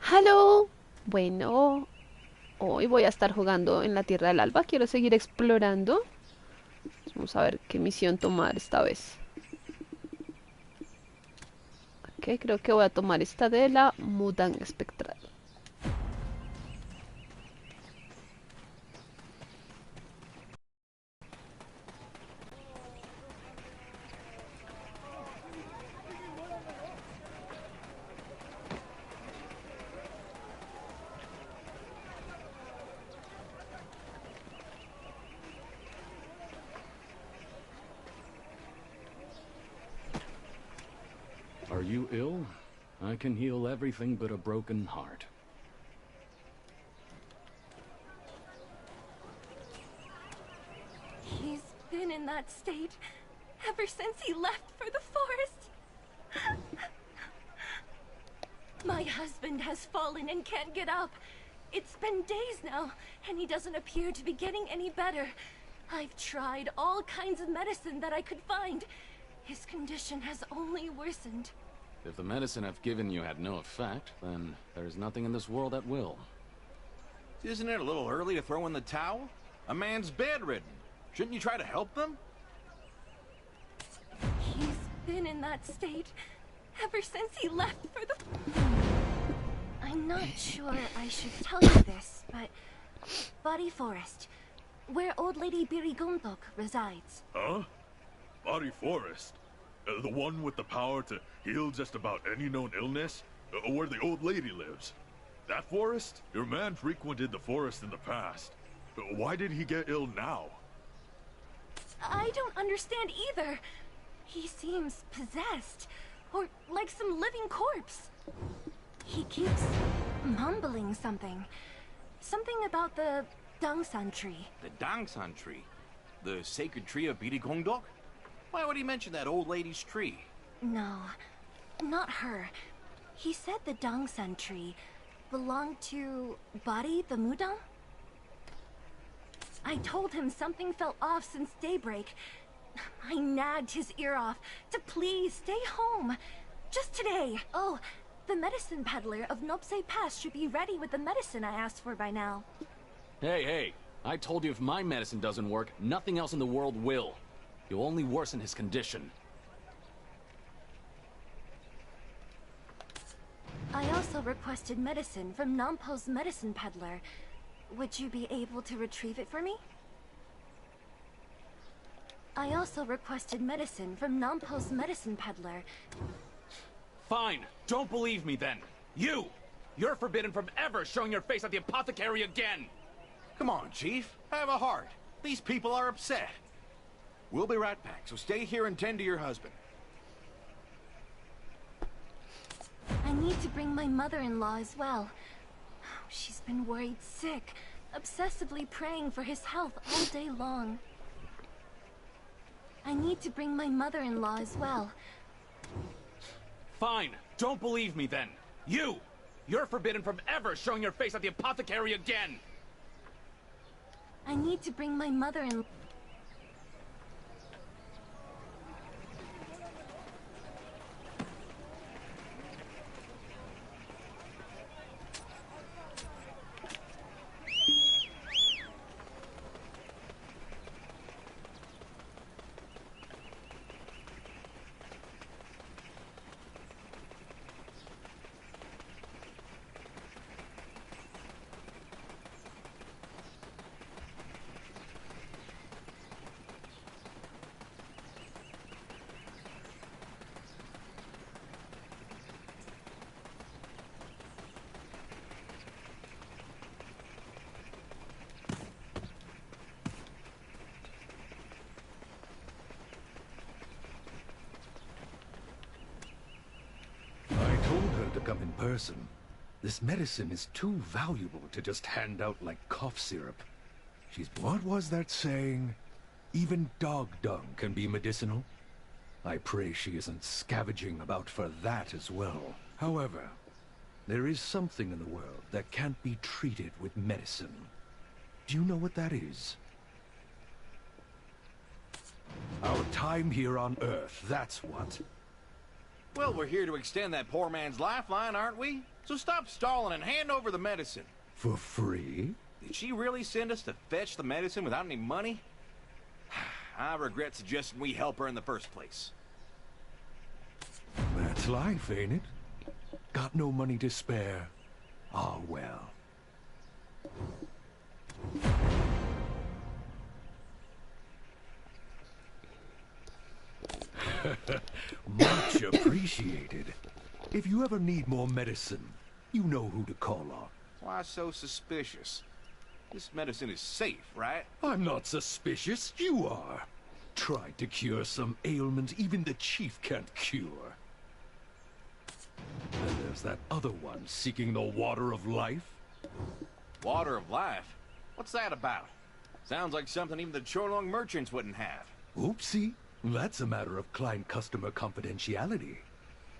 Hello. Bueno, hoy voy a estar jugando en la Tierra del Alba. Quiero seguir explorando. Vamos a ver qué misión tomar esta vez. Ok, creo que voy a tomar esta de la mudan espectral. Are you ill? I can heal everything but a broken heart. He's been in that state ever since he left for the forest. My husband has fallen and can't get up. It's been days now, and he doesn't appear to be getting any better. I've tried all kinds of medicine that I could find. His condition has only worsened. If the medicine I've given you had no effect, then there's nothing in this world that will. Isn't it a little early to throw in the towel? A man's bedridden. Shouldn't you try to help them? He's been in that state ever since he left for the... I'm not sure I should tell you this, but... Body Forest, where old lady Birigondok resides. Huh? Body Forest? The one with the power to heal just about any known illness? Where the old lady lives? That forest? Your man frequented the forest in the past. Why did he get ill now? I don't understand either. He seems possessed, or like some living corpse. He keeps mumbling something. Something about the Dangsan tree. The Dangsan tree? The sacred tree of Birigondok? Why would he mention that old lady's tree? No, not her. He said the Dangsan tree belonged to Bari the Mudang? I told him something felt off since daybreak. I nagged his ear off to please stay home. Just today. Oh, the medicine peddler of Nopse Pass should be ready with the medicine I asked for by now. Hey, I told you if my medicine doesn't work, nothing else in the world will. You'll only worsen his condition. I also requested medicine from Nampo's medicine peddler. Would you be able to retrieve it for me? I also requested medicine from Nampo's medicine peddler. Fine, don't believe me then. You're forbidden from ever showing your face at the apothecary again! Come on, Chief. Have a heart. These people are upset. We'll be right back, so stay here and tend to your husband. I need to bring my mother-in-law as well. She's been worried sick, obsessively praying for his health all day long. I need to bring my mother-in-law as well. Fine, don't believe me then. You're forbidden from ever showing your face at the apothecary again! I need to bring my mother-in-law. I told her to come in person. This medicine is too valuable to just hand out like cough syrup. What was that saying? Even dog dung can be medicinal? I pray she isn't scavenging about for that as well. However, there is something in the world that can't be treated with medicine. Do you know what that is? Our time here on Earth, that's what. Well, Well, we're here to extend that poor man's lifeline, aren't we? So stop stalling and hand over the medicine. For free? Did she really send us to fetch the medicine without any money? I regret suggesting we help her in the first place. That's life, ain't it? Got no money to spare. Ah, well. Much appreciated. If you ever need more medicine, you know who to call on. Why so suspicious? This medicine is safe, right? I'm not suspicious, you are. Tried to cure some ailment even the chief can't cure. Then there's that other one seeking the water of life. Water of life? What's that about? Sounds like something even the Cholong merchants wouldn't have. Oopsie. That's a matter of client-customer confidentiality.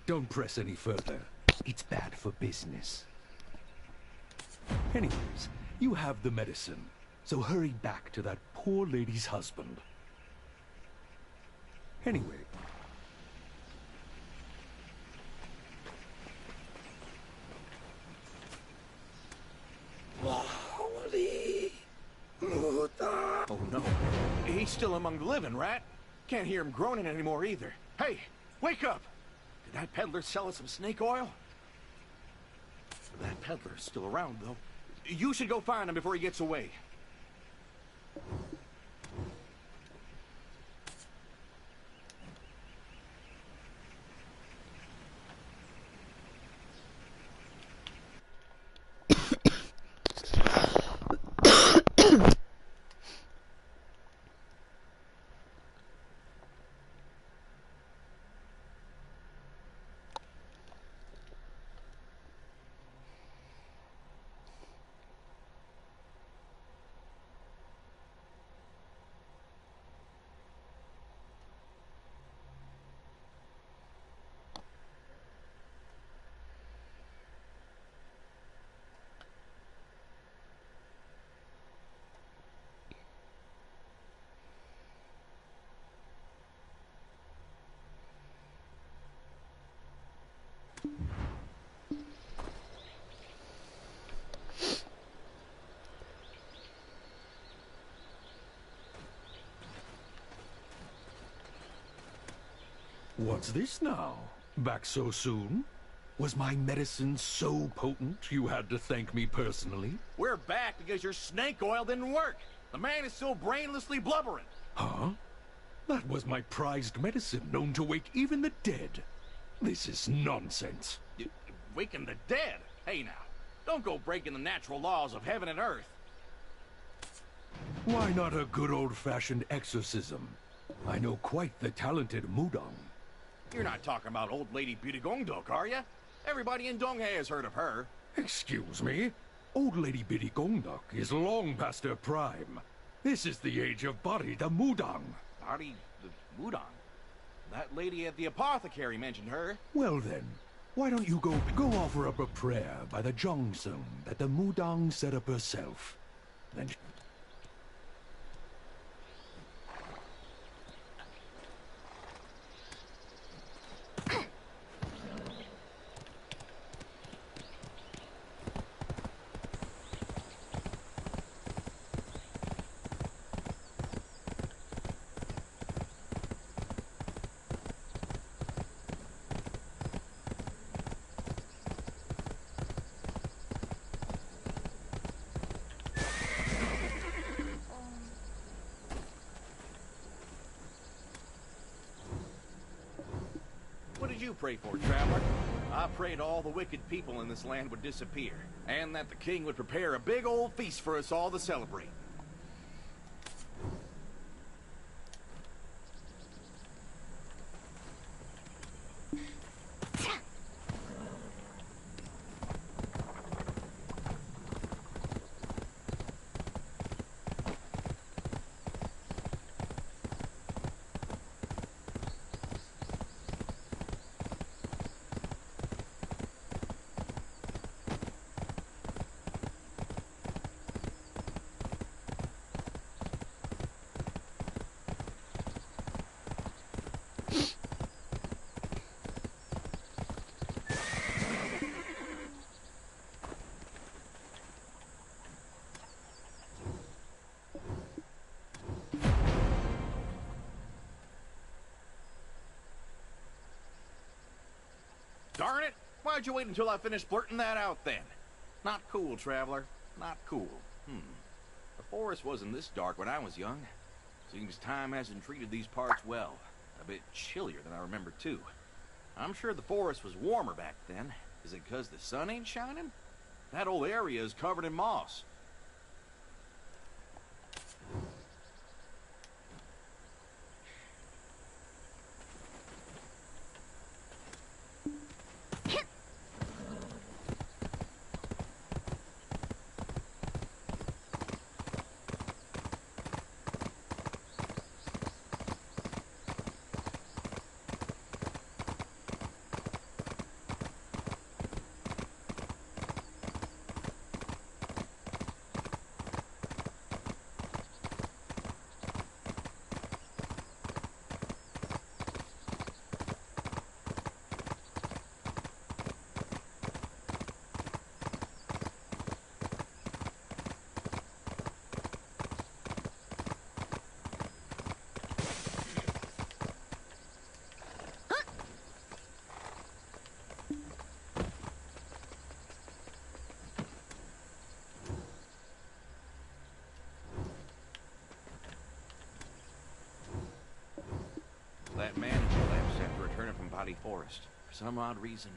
Don't press any further. It's bad for business. Anyways, you have the medicine, so hurry back to that poor lady's husband. Anyway. Oh no. He's still among the living, right? Can't hear him groaning anymore either. Hey, wake up! Did that peddler sell us some snake oil? That peddler's still around, though. You should go find him before he gets away. What's this now? Back so soon? Was my medicine so potent you had to thank me personally? We're back because your snake oil didn't work. The man is still brainlessly blubbering. Huh? That was my prized medicine, known to wake even the dead. This is nonsense. Waking the dead? Hey now, don't go breaking the natural laws of heaven and earth. Why not a good old-fashioned exorcism? I know quite the talented Mudong. You're not talking about old lady Bidagongdok, are you? Everybody in Donghae has heard of her. Excuse me? Old Lady Biddy Gongdok is long past her prime. This is the age of Bari the Mudang. Bari the Mudang? That lady at the apothecary mentioned her. Well then, why don't you go offer up a prayer by the Jongsung that the Mudang set up herself? Then... What did you pray for, traveler? I prayed all the wicked people in this land would disappear, and that the king would prepare a big old feast for us all to celebrate. Darn it! Why'd you wait until I finished blurting that out then? Not cool, traveler. Not cool. The forest wasn't this dark when I was young. Seems time hasn't treated these parts well. A bit chillier than I remember, too. I'm sure the forest was warmer back then. Is it 'cause the sun ain't shining? That whole area is covered in moss. That man who collapsed after returning from Body Forest. For some odd reason,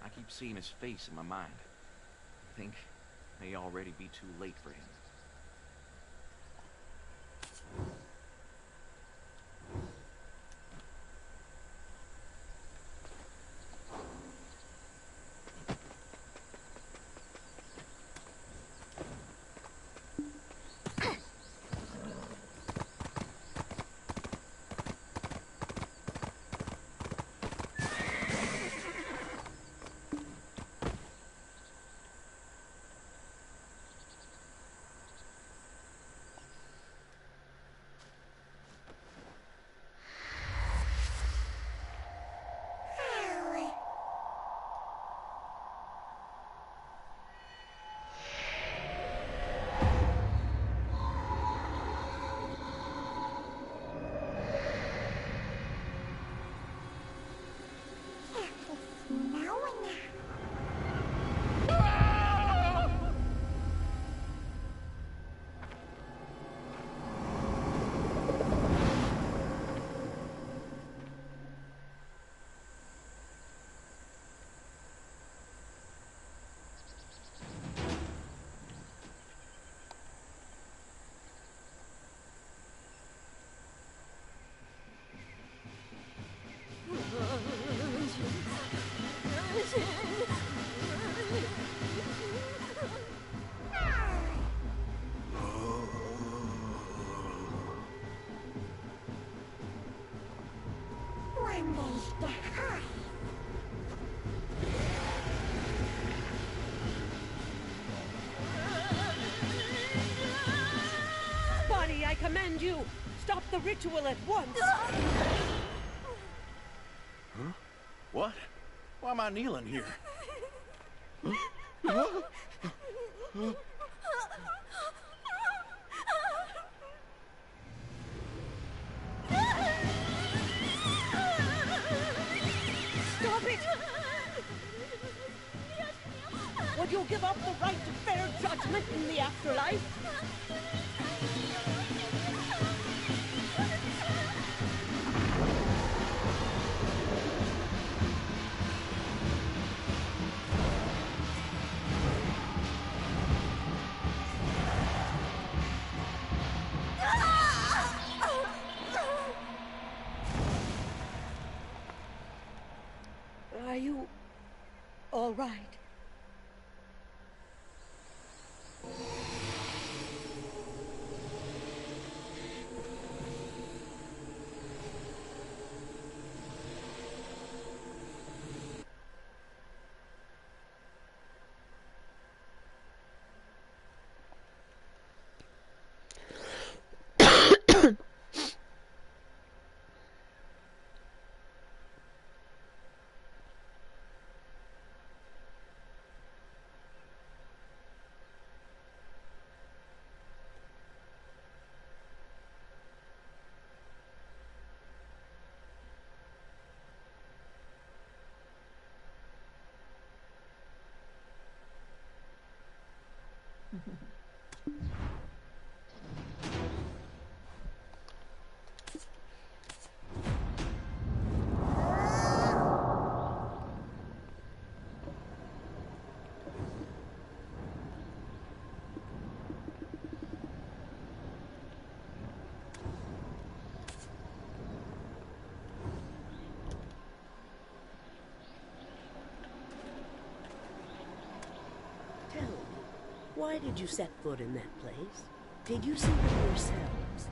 I keep seeing his face in my mind. I think it may already be too late for him. Bonnie, I command you, stop the ritual at once. Huh? What? Why am I kneeling here? Stop it! Would you give up the right to fair judgment in the afterlife? Are you all right? Why did you set foot in that place? Did you see him yourselves?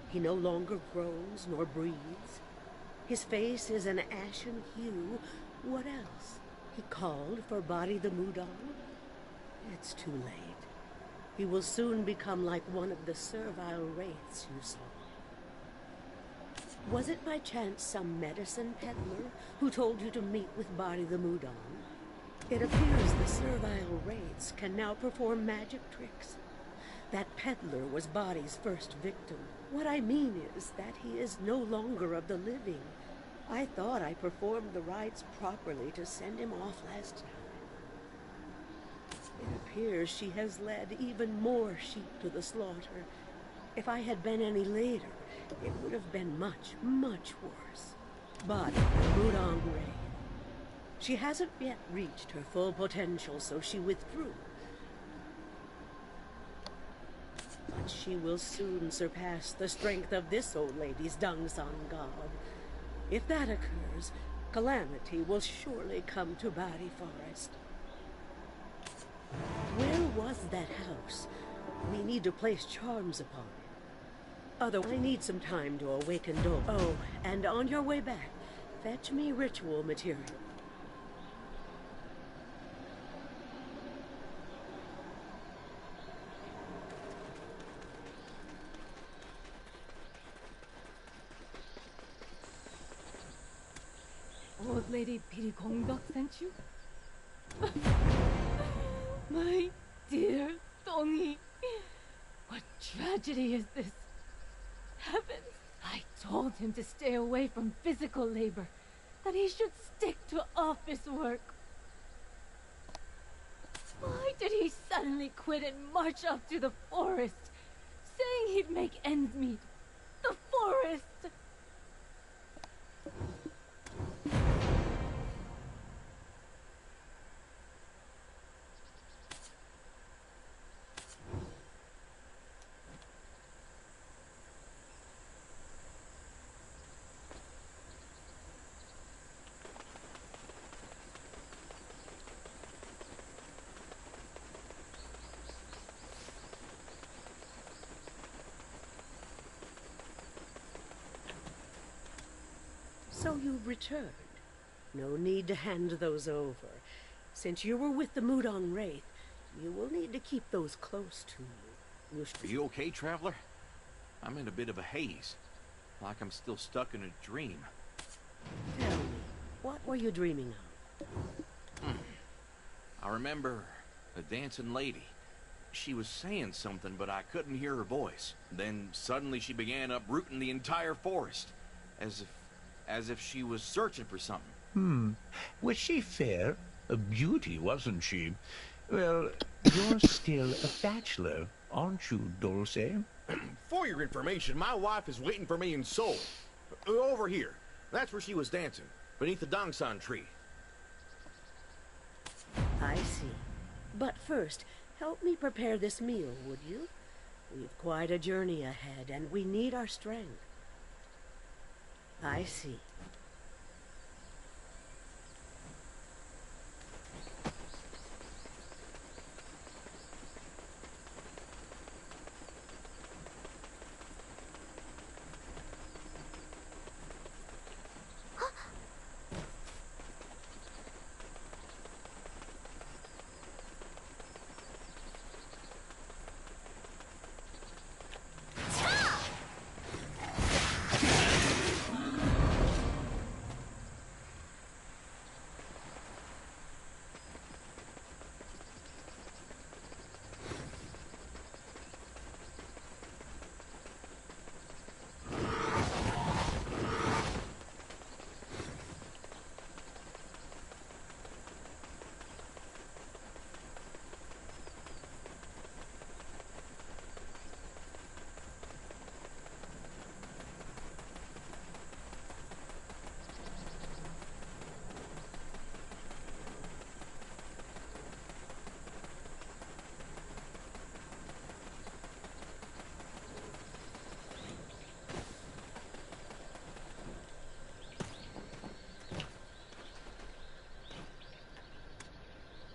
He no longer grows nor breathes. His face is an ashen hue. What else? He called for Body the Mudon? It's too late. He will soon become like one of the servile wraiths you saw. Was it by chance some medicine peddler who told you to meet with Body the Mudon? It appears the servile wraiths can now perform magic tricks. That peddler was Body's first victim. What I mean is that he is no longer of the living. I thought I performed the rites properly to send him off last time. It appears she has led even more sheep to the slaughter. If I had been any later, it would have been much, much worse. Body, Mudong Ray. She hasn't yet reached her full potential, so she withdrew. But she will soon surpass the strength of this old lady's Dungsan god. If that occurs, calamity will surely come to Body Forest. Where was that house? We need to place charms upon it. Otherwise, I need some time to awaken Do. Oh, and on your way back, fetch me ritual material. Old Lady Piri Kongdok sent you? My dear Dongi, what tragedy is this? Heavens, I told him to stay away from physical labor, that he should stick to office work. Why did he suddenly quit and march off to the forest, saying he'd make ends meet? The forest! So you've returned. No need to hand those over. Since you were with the Mudong Wraith, you will need to keep those close to you. Are you okay, traveler? I'm in a bit of a haze. Like I'm still stuck in a dream. Tell me, what were you dreaming of? I remember a dancing lady. She was saying something, but I couldn't hear her voice. Then suddenly she began uprooting the entire forest, as if she was searching for something. Was she fair? A beauty, wasn't she? Well, you're still a bachelor, aren't you, Dulce? For your information, my wife is waiting for me in Seoul. Over here. That's where she was dancing, beneath the Dongsan tree. I see. But first, help me prepare this meal, would you? We've quite a journey ahead, and we need our strength. I see.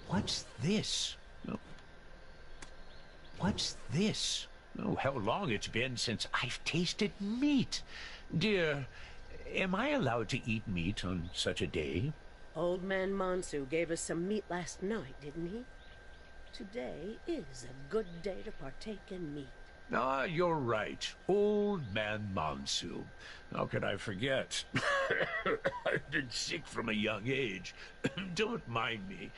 What's this? What's this? Oh, how long it's been since I've tasted meat. Dear, am I allowed to eat meat on such a day? Old Man Monsu gave us some meat last night, didn't he? Today is a good day to partake in meat. Ah, you're right. Old Man Monsu. How could I forget? I've been sick from a young age. Don't mind me.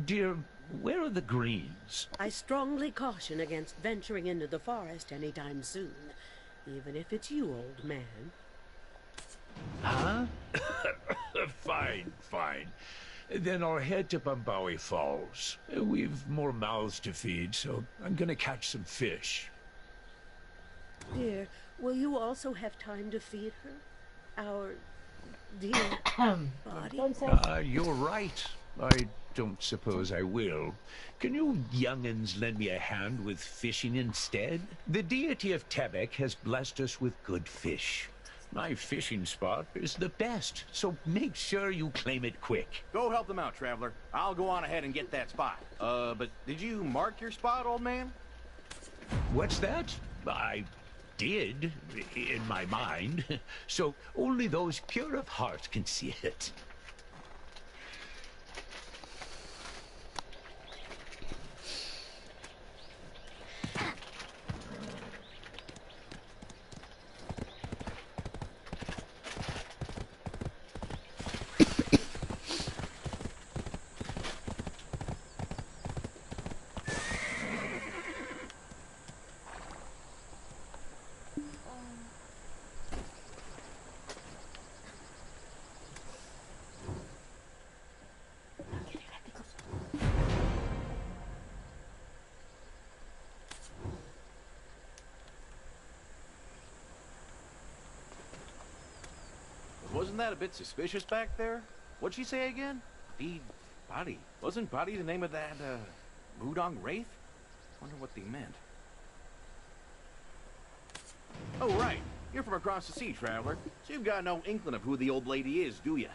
Dear, where are the greens? I strongly caution against venturing into the forest anytime soon, even if it's you, old man. Huh? Fine, fine. Then I'll head to Bambawi Falls. We've more mouths to feed, so I'm gonna catch some fish. Dear, will you also have time to feed her? Our dear body? You're right. I don't suppose I will. Can you young'uns lend me a hand with fishing instead? The deity of Tebek has blessed us with good fish. My fishing spot is the best, so make sure you claim it quick. Go help them out, Traveler. I'll go on ahead and get that spot. But did you mark your spot, old man? What's that? I did, in my mind. So only those pure of heart can see it. Wasn't that a bit suspicious back there? What'd she say again? Body. Wasn't Body the name of that, Mudong Wraith? Wonder what they meant. Oh, right. You're from across the sea, Traveler. So you've got no inkling of who the old lady is, do ya?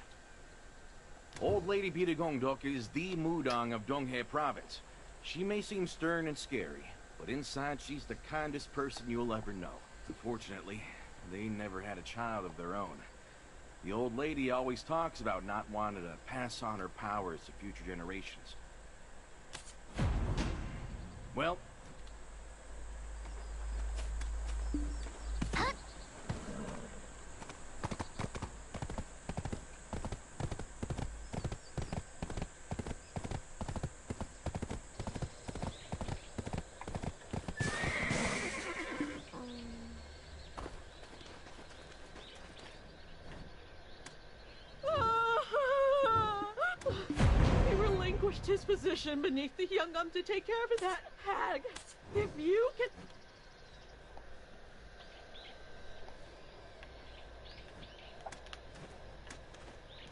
Old Lady Bitagongdok is the Mudong of Donghae Province. She may seem stern and scary, but inside she's the kindest person you'll ever know. Unfortunately, they never had a child of their own. The old lady always talks about not wanting to pass on her powers to future generations. Well... He relinquished his position beneath the Hyungam to take care of that hag. If you can...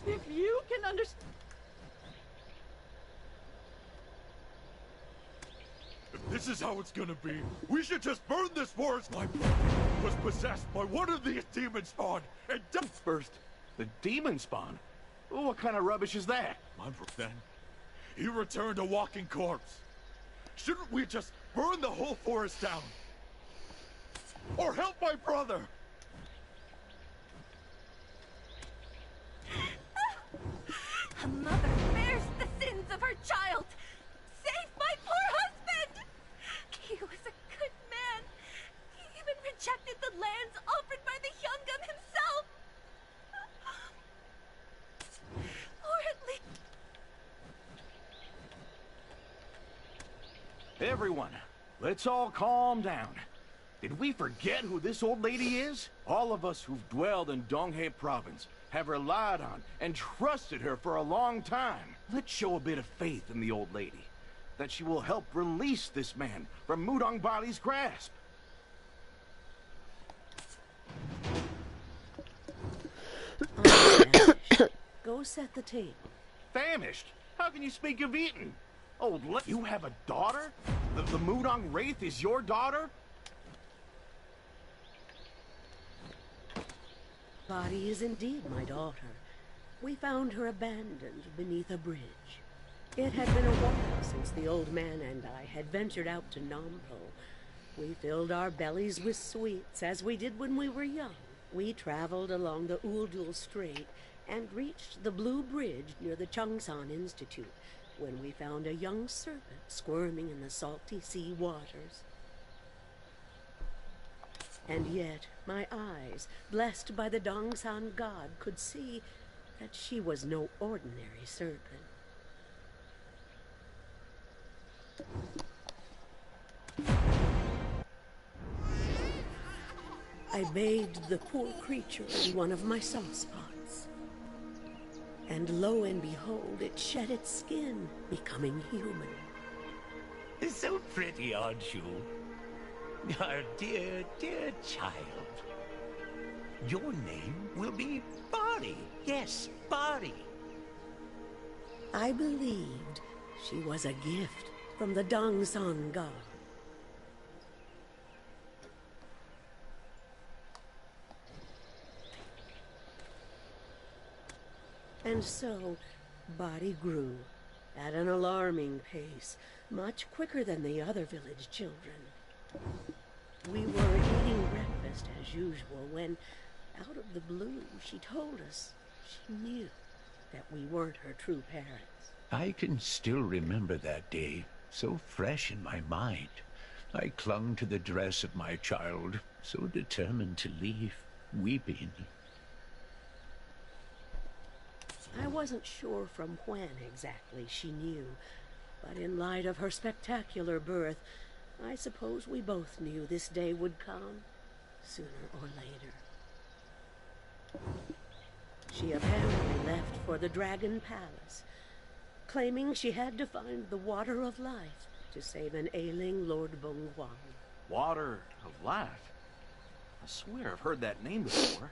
If you can understand... If this is how it's gonna be, we should just burn this forest. My brother was possessed by one of these demon spawn and First, the demon spawn? What kind of rubbish is that? My brother, then, he returned a walking corpse. Shouldn't we just burn the whole forest down? Or help my brother? A mother bears the sins of her child. Save my poor husband! He was a good man. He even rejected the lands offered by the Hyungam himself. Or at least... Everyone, let's all calm down. Did we forget who this old lady is? All of us who've dwelled in Donghae Province have relied on and trusted her for a long time. Let's show a bit of faith in the old lady, that she will help release this man from Mudong Body's grasp. Go set the table. Famished? How can you speak of eating? You have a daughter? The Mudong Wraith is your daughter? Body is indeed my daughter. We found her abandoned beneath a bridge. It had been a while since the old man and I had ventured out to Nampo. We filled our bellies with sweets, as we did when we were young. We traveled along the Uldul Strait and reached the Blue Bridge near the Changsan Institute, when we found a young serpent squirming in the salty sea waters. And yet, my eyes, blessed by the Dongsan god, could see that she was no ordinary serpent. I bathed the poor creature in one of my saucepans. And lo and behold, it shed its skin, becoming human. It's so pretty, aren't you? Our dear, dear child. Your name will be Bari. Yes, Bari. I believed she was a gift from the Dongsan god. And so, Bari grew, at an alarming pace, much quicker than the other village children. We were eating breakfast as usual when, out of the blue, she told us she knew that we weren't her true parents. I can still remember that day, so fresh in my mind. I clung to the dress of my child, so determined to leave, weeping. I wasn't sure from when exactly she knew, but in light of her spectacular birth, I suppose we both knew this day would come, sooner or later. She apparently left for the Dragon Palace, claiming she had to find the Water of Life to save an ailing Lord Bonghuang. Water of Life? I swear I've heard that name before.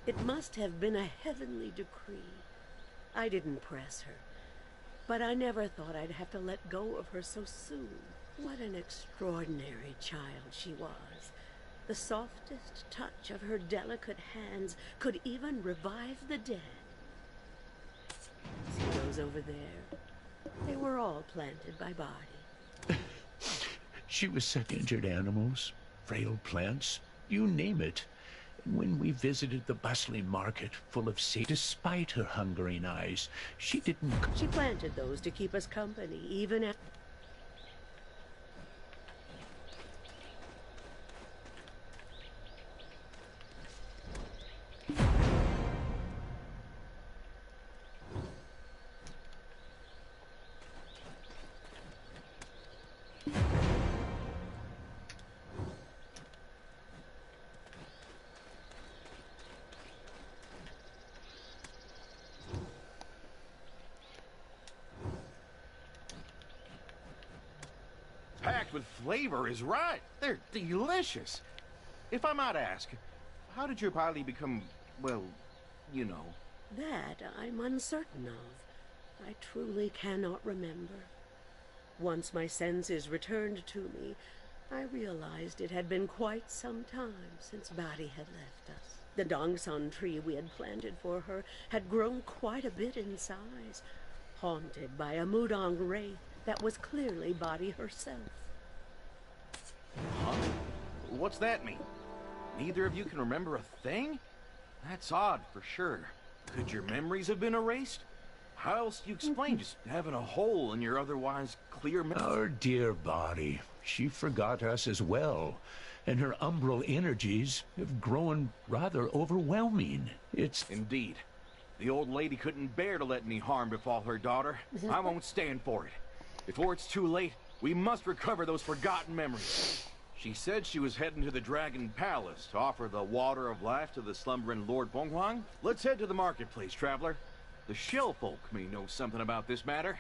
It must have been a heavenly decree. I didn't press her, but I never thought I'd have to let go of her so soon. What an extraordinary child she was. The softest touch of her delicate hands could even revive the dead. See those over there? They were all planted by Bari. She was such injured animals, frail plants, you name it. And when we visited the bustling market full of despite her hungering eyes, she didn't... She planted those to keep us company, even after... Packed with flavor is right. They're delicious. If I might ask, how did your body become, well, you know? That I'm uncertain of. I truly cannot remember. Once my senses returned to me, I realized it had been quite some time since Bari had left us. The Dongsan tree we had planted for her had grown quite a bit in size, haunted by a Mudong wraith that was clearly Bari herself. Huh? What's that mean? Neither of you can remember a thing? That's odd, for sure. Could your memories have been erased? How else do you explain just having a hole in your otherwise clear memory? Our dear Bari, she forgot us as well, and her umbral energies have grown rather overwhelming. It's... Indeed. The old lady couldn't bear to let any harm befall her daughter. I won't stand for it. Before it's too late, we must recover those forgotten memories. She said she was heading to the Dragon Palace to offer the Water of Life to the slumbering Lord Bonghuang. Let's head to the marketplace, traveler. The shell folk may know something about this matter.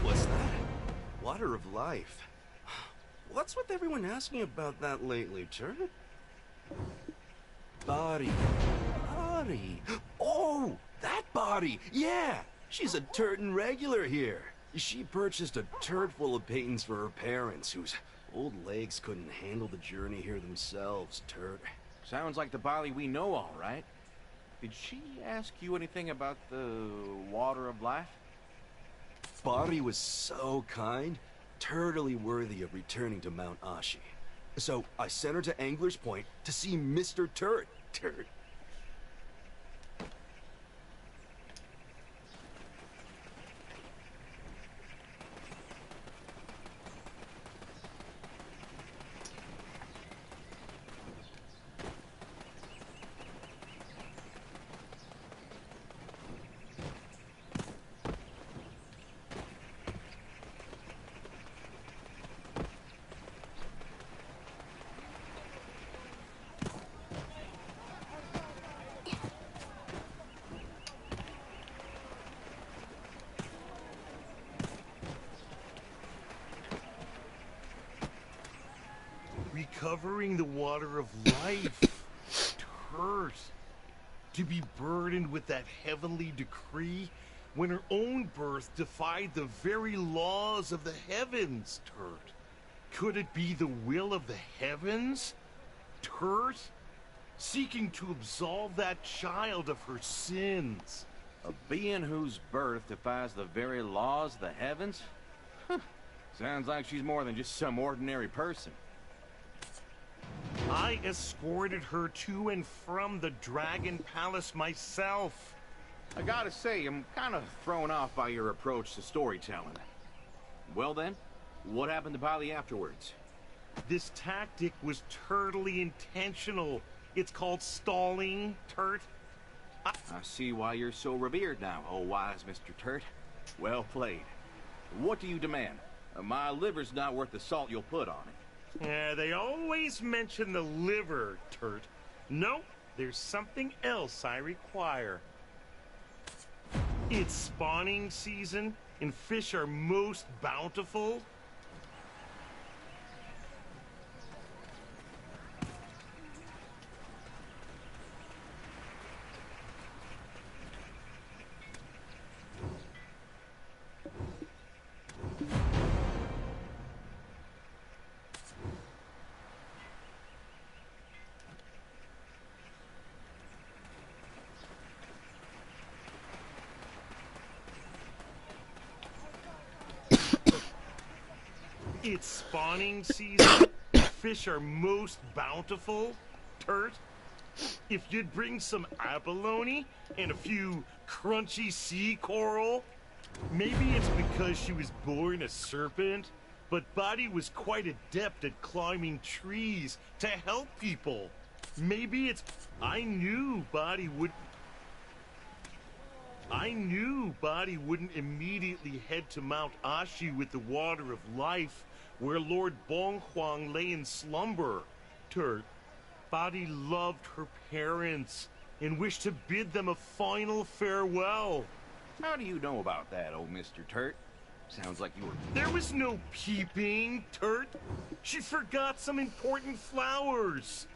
What's that? Water of life. What's with everyone asking about that lately, Turd? Body. Body. Oh, that body! Yeah! She's a turton regular here. She purchased a turd full of paintings for her parents, whose old legs couldn't handle the journey here themselves, Turd. Sounds like the Bali we know, all right. Did she ask you anything about the water of life? Body was so kind, totally worthy of returning to Mount Ashi. So I sent her to Angler's Point to see Mr. Turd. Turd. Recovering the water of life. Turd. To be burdened with that heavenly decree when her own birth defied the very laws of the heavens, Turd. Could it be the will of the heavens? Turd? Seeking to absolve that child of her sins. A being whose birth defies the very laws of the heavens? Sounds like she's more than just some ordinary person. I escorted her to and from the Dragon Palace myself. I gotta say, I'm kind of thrown off by your approach to storytelling. Well then, what happened to Bali afterwards? This tactic was totally intentional. It's called stalling, Turt. I see why you're so revered now, oh wise Mr. Turt. Well played. What do you demand? My liver's not worth the salt you'll put on it. Yeah, they always mention the liver, Turt. Nope, there's something else I require. It's spawning season, and fish are most bountiful. It's spawning season. Fish are most bountiful, Turt. If you'd bring some abalone and a few crunchy sea coral. Maybe it's because she was born a serpent, but Body was quite adept at climbing trees to help people. Maybe it's... I knew Body wouldn't immediately head to Mount Ashi with the water of life, where Lord Bonghuang lay in slumber. Turt, Body loved her parents and wished to bid them a final farewell. How do you know about that, oh Mr. Turt? Sounds like you were... There was no peeping, Turt. She forgot some important flowers.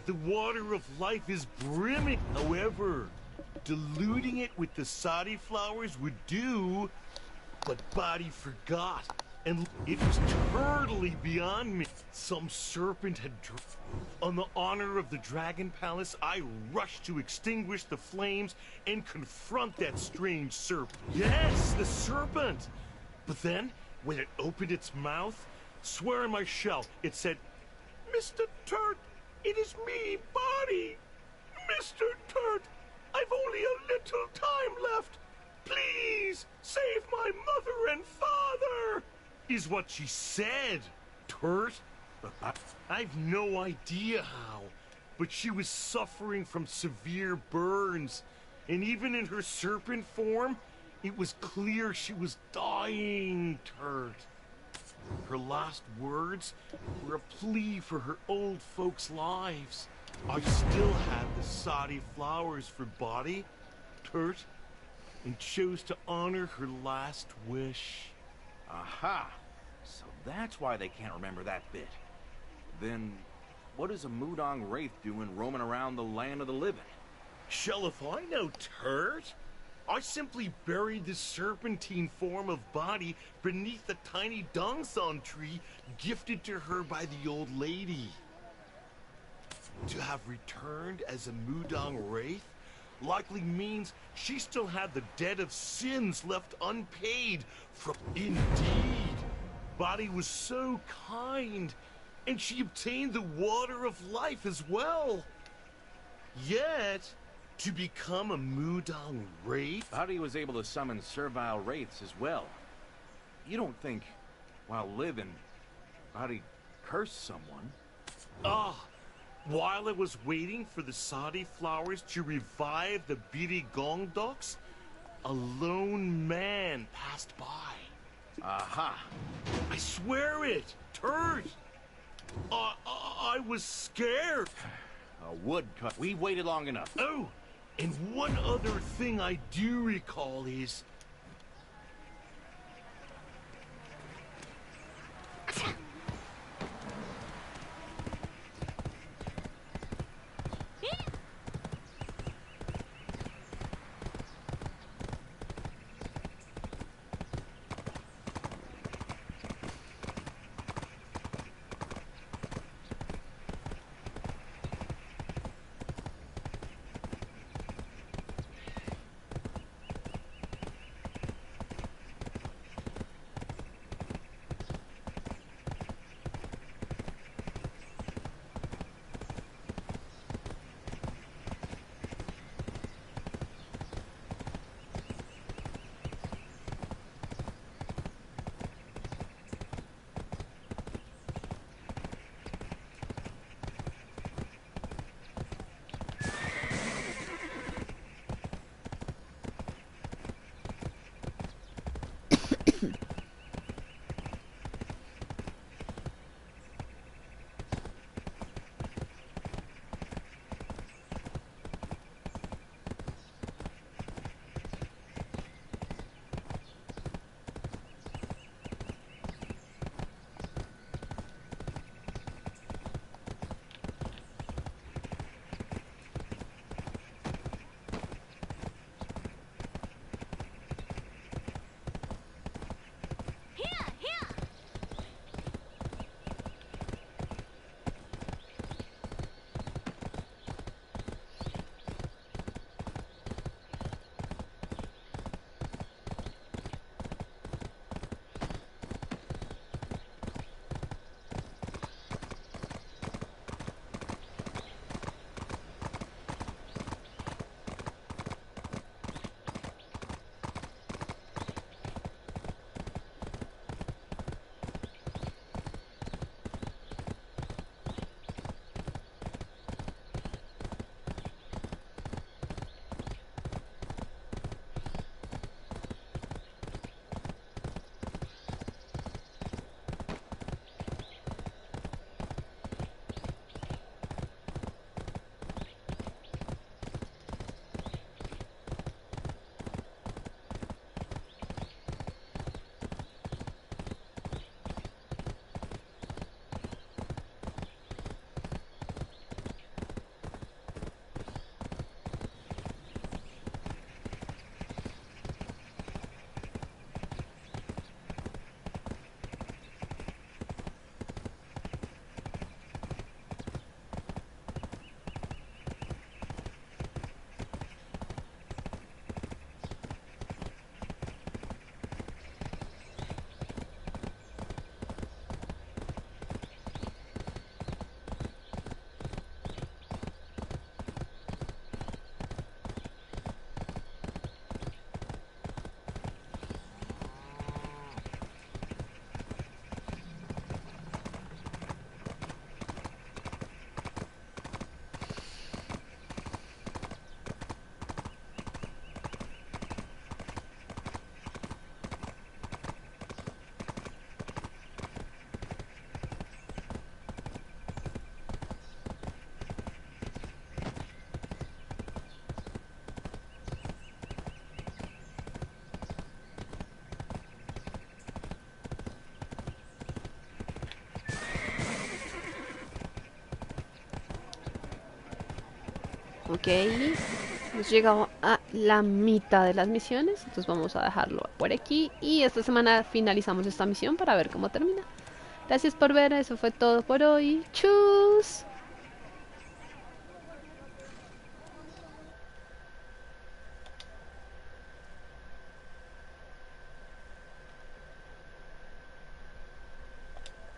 The water of life is brimming. However, diluting it with the sadi flowers would do, but Body forgot, and it was totally beyond me. Some serpent had... On the honor of the Dragon Palace, I rushed to extinguish the flames and confront that strange serpent. Yes, the serpent! But then, when it opened its mouth, swear on my shell, it said, "Mr. Turt, it is me, Body. Mr. Turt, I've only a little time left. Please, save my mother and father," is what she said, Turt. I've no idea how, but she was suffering from severe burns, and even in her serpent form, it was clear she was dying, Turt. Her last words were a plea for her old folks' lives. I still had the soddy flowers for body, Turt, and chose to honor her last wish. Aha! So that's why they can't remember that bit. Then, what is a Mudong Wraith doing roaming around the land of the living? Shall if I know, Turt? I simply buried the serpentine form of body beneath the tiny dongsan tree gifted to her by the old lady. To have returned as a Mudong Wraith likely means she still had the debt of sins left unpaid from... Indeed, Body was so kind, and she obtained the water of life as well. Yet, to become a Mudong Wraith... Body was able to summon servile wraiths as well. You don't think, while living, Body cursed someone? While I was waiting for the Sadi flowers to revive the Birigong ducks, a lone man passed by. Aha! I swear it, Turt! I was scared. A woodcut. We waited long enough. Oh, and one other thing I do recall is... Ok, hemos llegado a la mitad de las misiones, entonces vamos a dejarlo por aquí y esta semana finalizamos esta misión para ver cómo termina. Gracias por ver, eso fue todo por hoy. ¡Chus!